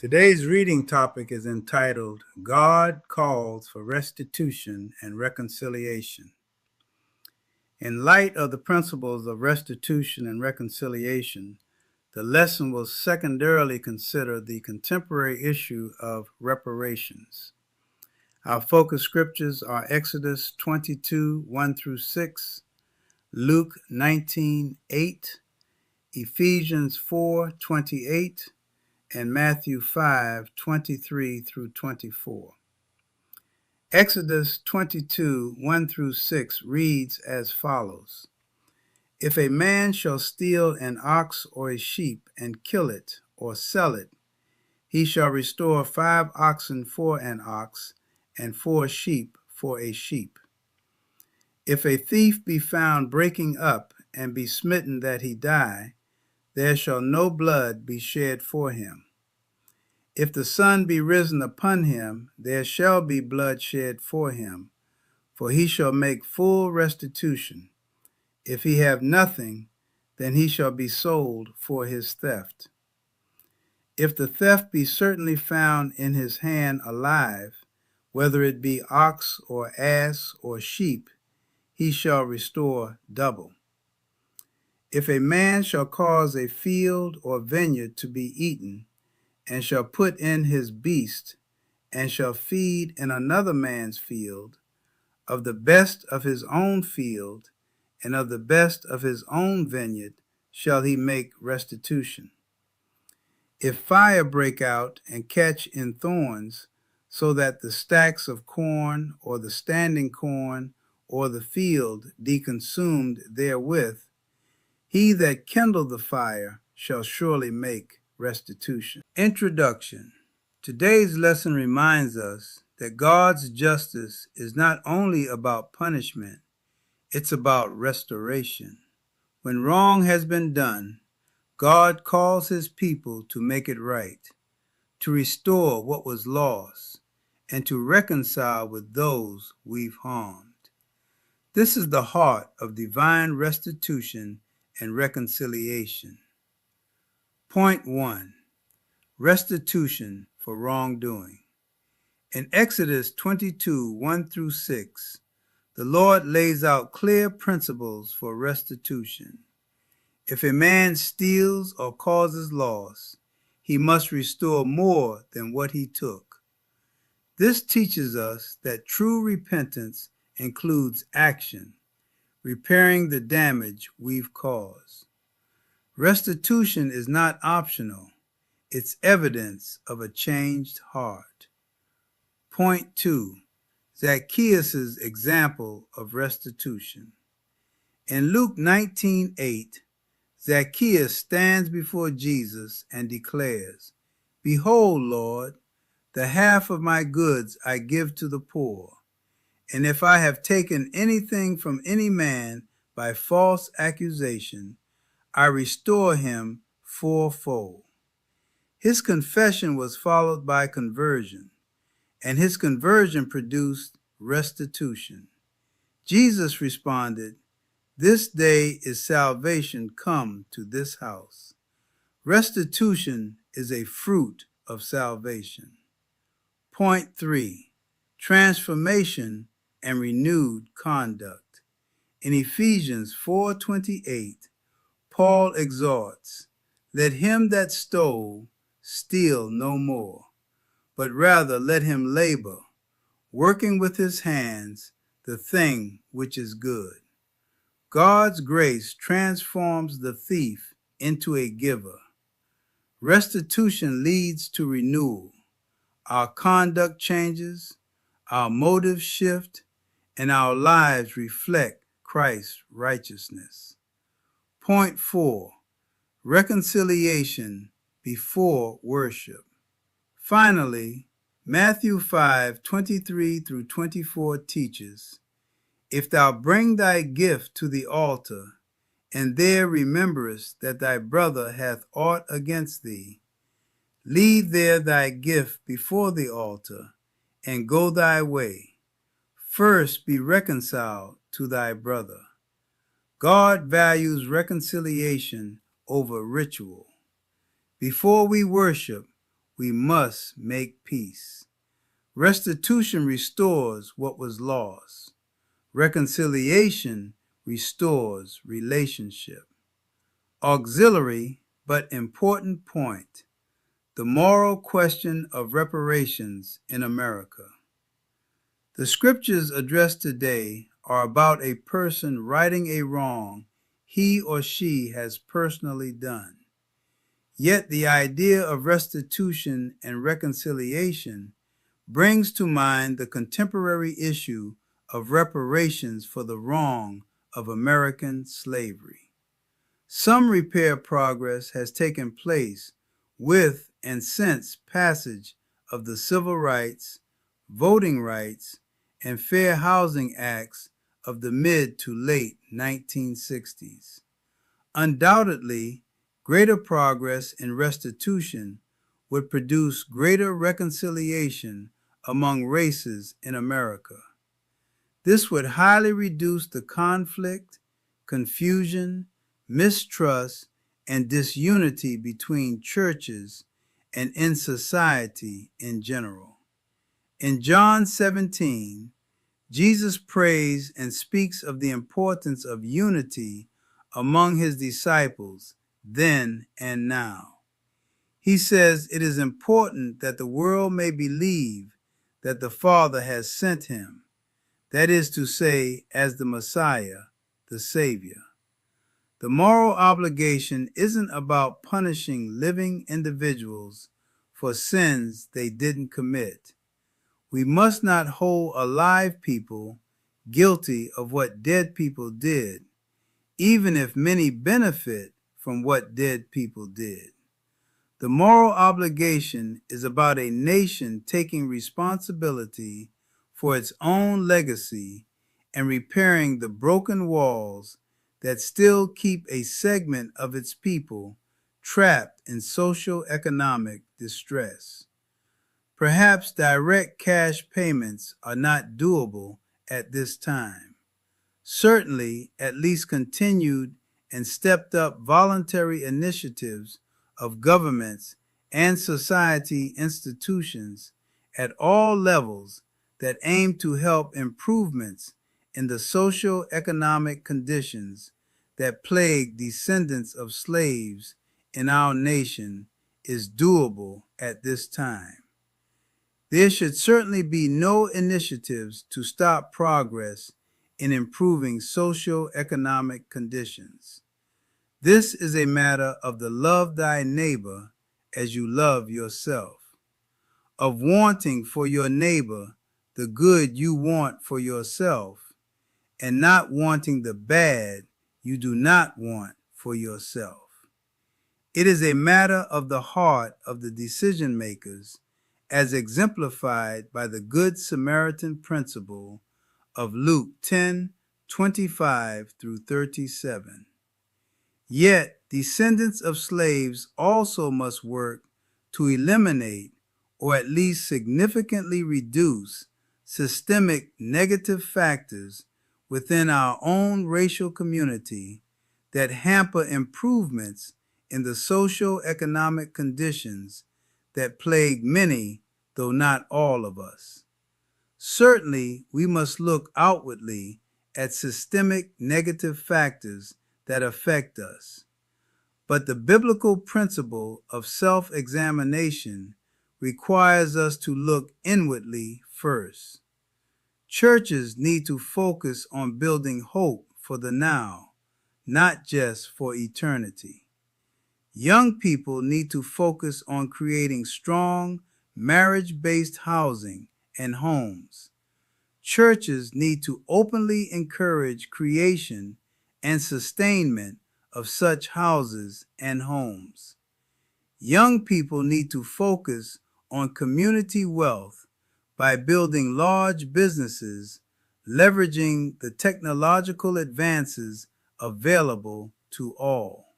Today's reading topic is entitled, God Calls for Restitution and Reconciliation. In light of the principles of restitution and reconciliation, the lesson will secondarily consider the contemporary issue of reparations. Our focus scriptures are Exodus 22, 1 through 6, Luke 19, 8, Ephesians 4, 28, and Matthew 5, 23 through 24. Exodus 22, 1 through 6 reads as follows. If a man shall steal an ox or a sheep and kill it or sell it, he shall restore 5 oxen for an ox and 4 sheep for a sheep. If a thief be found breaking up and be smitten that he die, there shall no blood be shed for him. If the sun be risen upon him, there shall be blood shed for him, for he shall make full restitution. If he have nothing, then he shall be sold for his theft. If the theft be certainly found in his hand alive, whether it be ox or ass or sheep, he shall restore double. If a man shall cause a field or vineyard to be eaten, and shall put in his beast, and shall feed in another man's field, of the best of his own field, and of the best of his own vineyard, shall he make restitution. If fire break out and catch in thorns, so that the stacks of corn, or the standing corn, or the field be consumed therewith, he that kindled the fire shall surely make restitution. Introduction. Today's lesson reminds us that God's justice is not only about punishment, it's about restoration. When wrong has been done, God calls his people to make it right, to restore what was lost, and to reconcile with those we've harmed. This is the heart of divine restitution and reconciliation. Point 1. Restitution for wrongdoing. In Exodus 22, 1 through 6, the Lord lays out clear principles for restitution. If a man steals or causes loss, he must restore more than what he took. This teaches us that true repentance includes action, repairing the damage we've caused. Restitution is not optional. It's evidence of a changed heart. Point 2. Zacchaeus' example of restitution. In Luke 19:8, Zacchaeus stands before Jesus and declares, Behold, Lord, the half of my goods I give to the poor, and if I have taken anything from any man by false accusation, I restore him fourfold. His confession was followed by conversion, and his conversion produced restitution. Jesus responded, This day is salvation come to this house. Restitution is a fruit of salvation. Point 3. Transformation and renewed conduct. In Ephesians 4:28, Paul exhorts, Let him that stole steal no more, but rather let him labor, working with his hands the thing which is good. God's grace transforms the thief into a giver. Restitution leads to renewal. Our conduct changes, our motives shift, and our lives reflect Christ's righteousness. Point 4. Reconciliation before worship. Finally, Matthew 5:23 through 24 teaches, If thou bring thy gift to the altar, and there rememberest that thy brother hath aught against thee, leave there thy gift before the altar, and go thy way. First be reconciled to thy brother. God values reconciliation over ritual. Before we worship, we must make peace. Restitution restores what was lost. Reconciliation restores relationship. Auxiliary but important point: the moral question of reparations in America. The scriptures addressed today are about a person righting a wrong he or she has personally done. Yet the idea of restitution and reconciliation brings to mind the contemporary issue of reparations for the wrong of American slavery. Some repair progress has taken place with and since passage of the Civil Rights, Voting Rights, and Fair Housing Acts of the mid to late 1960s. Undoubtedly, greater progress in restitution would produce greater reconciliation among races in America. This would highly reduce the conflict, confusion, mistrust, and disunity between churches and in society in general. In John 17, Jesus prays and speaks of the importance of unity among his disciples then and now. He says it is important that the world may believe that the Father has sent him, that is to say, as the Messiah, the Savior. The moral obligation isn't about punishing living individuals for sins they didn't commit. We must not hold alive people guilty of what dead people did, even if many benefit from what dead people did. The moral obligation is about a nation taking responsibility for its own legacy and repairing the broken walls that still keep a segment of its people trapped in socio-economic distress. Perhaps direct cash payments are not doable at this time. Certainly, at least continued and stepped up voluntary initiatives of governments and society institutions at all levels that aim to help improvements in the socio-economic conditions that plague descendants of slaves in our nation is doable at this time. There should certainly be no initiatives to stop progress in improving socio-economic conditions. This is a matter of the love thy neighbor as you love yourself, of wanting for your neighbor the good you want for yourself, and not wanting the bad you do not want for yourself. It is a matter of the heart of the decision makers, as exemplified by the Good Samaritan principle of Luke 10:25 through 37. Yet, descendants of slaves also must work to eliminate or at least significantly reduce systemic negative factors within our own racial community that hamper improvements in the socio-economic conditions that plague many, though not all of us. Certainly, we must look outwardly at systemic negative factors that affect us. But the biblical principle of self-examination requires us to look inwardly first. Churches need to focus on building hope for the now, not just for eternity. Young people need to focus on creating strong, marriage-based housing and homes. Churches need to openly encourage creation and sustainment of such houses and homes. Young people need to focus on community wealth by building large businesses, leveraging the technological advances available to all.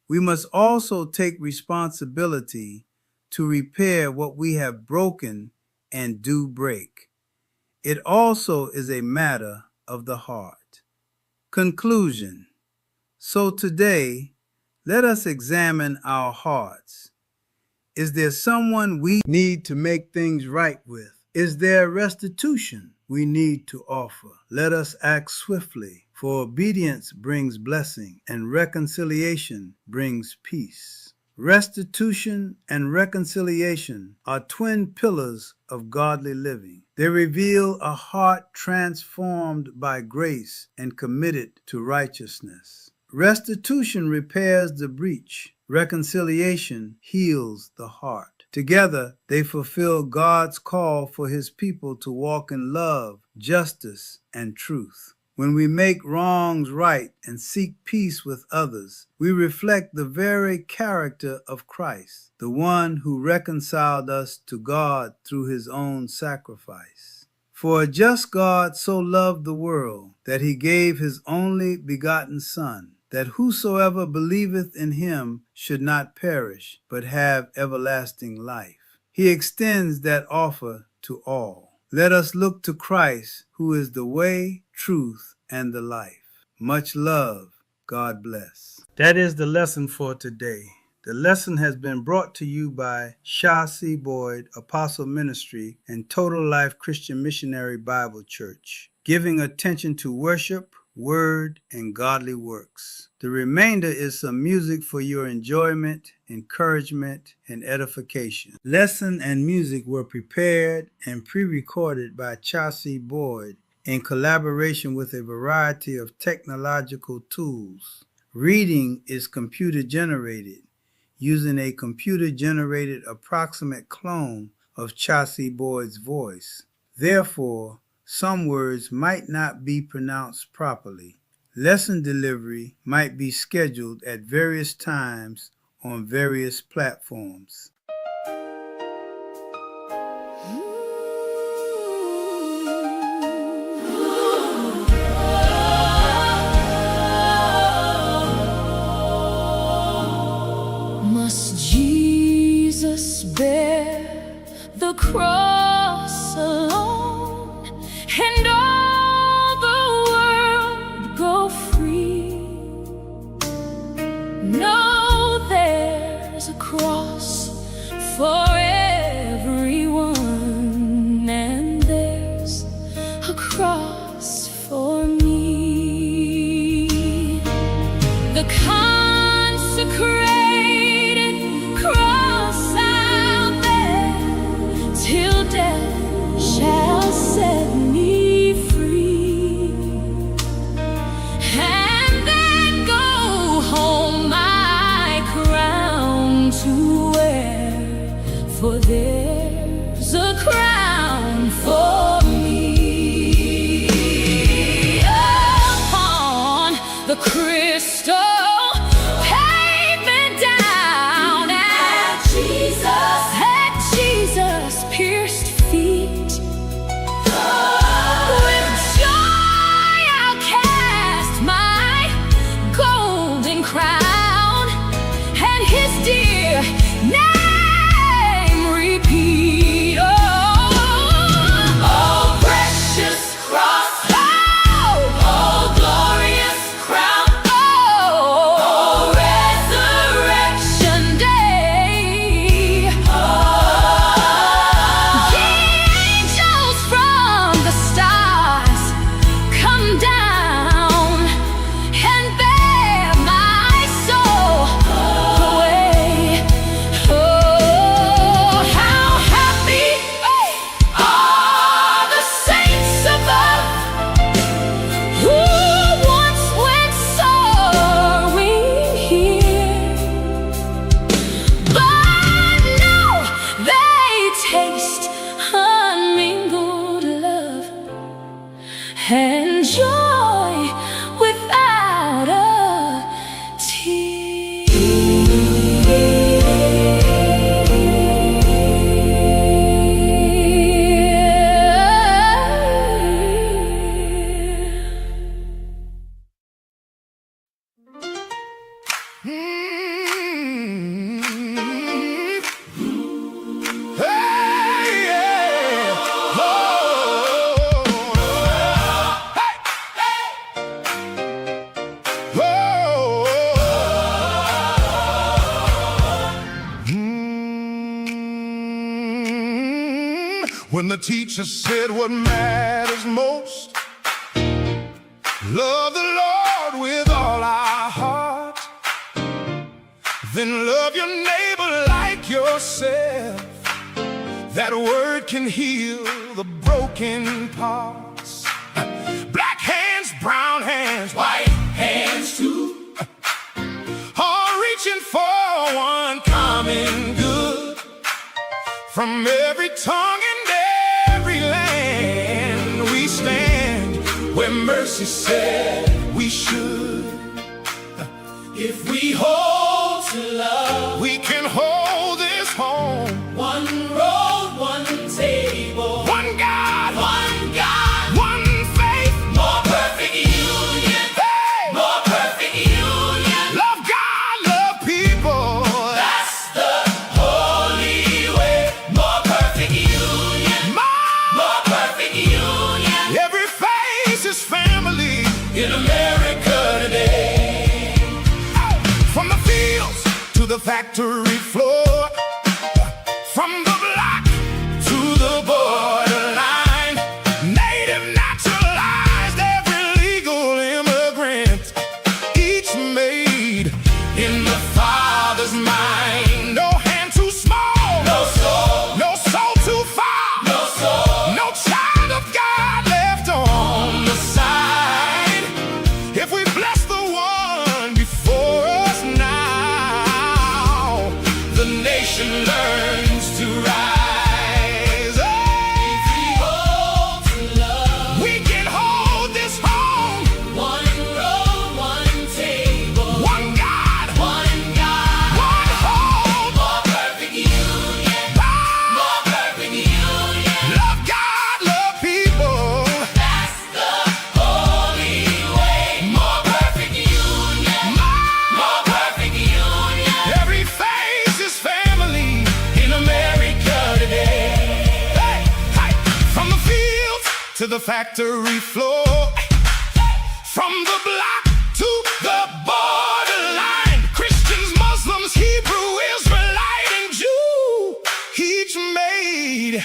We must also take responsibility to repair what we have broken and do break. It also is a matter of the heart. Conclusion. So today, let us examine our hearts. Is there someone we need to make things right with? Is there restitution we need to offer? Let us act swiftly, for obedience brings blessing, and reconciliation brings peace. Restitution and reconciliation are twin pillars of godly living. They reveal a heart transformed by grace and committed to righteousness. Restitution repairs the breach. Reconciliation heals the heart. Together, they fulfill God's call for His people to walk in love, justice, and truth. When we make wrongs right and seek peace with others, we reflect the very character of Christ, the one who reconciled us to God through His own sacrifice. For a just God so loved the world that He gave His only begotten Son, that whosoever believeth in Him should not perish, but have everlasting life. He extends that offer to all. Let us look to Christ, who is the way, truth, and the life. Much love. God bless. That is the lesson for today. The lesson has been brought to you by Shah C. Boyd Apostle Ministry and Total Life Christian Missionary Bible Church, giving attention to worship, word, and godly works. The remainder is some music for your enjoyment, encouragement, and edification. Lesson and music were prepared and pre-recorded by Chauncey Boyd in collaboration with a variety of technological tools. Reading is computer-generated, using a computer-generated approximate clone of Chauncey Boyd's voice. Therefore, some words might not be pronounced properly. Lesson delivery might be scheduled at various times on various platforms. Must Jesus bear the cross alone, and all the world go free? No, there's a cross for everyone, and there's a cross for me. The consecrated cross out there, till death shall set me free, and then go home my crown to wear, for there's a crown for me. Upon the crystal pavement down at Jesus' pierced feet, with joy I'll cast my golden crown, and His dear name repeat. Oh, when the teacher said what matters most. Love the Lord with all our heart, then love your neighbor like yourself. That word can heal the broken parts. Black hands, brown hands, white hands too, all reaching for one common good. From every tongue and every land, we stand where mercy said we should. If we hold to love, we can hold this home. One road, one table, one God, one faith, more perfect union, hey! More perfect union. Love God, love people, that's the holy way. More perfect union, more perfect union. Every face is family in America today. From the fields to the factory floor, from the block to the borderline, native, naturalized, every legal immigrant, each made in the Father's mind. No hand too small, no soul too far, no child of God left on the side. If we bless the one before us now, the nation learns to rise. If we hold to love, we can hold this home. One road, one table, one God, one hope. More perfect union, more perfect union. Love God, love people, that's the holy way. More perfect union, more perfect union. Every face is family in America today. Hey, hey. From the fields to the factory floor, from the block to the borderline, Christians, Muslims, Hebrew, Israelite, and Jew, each made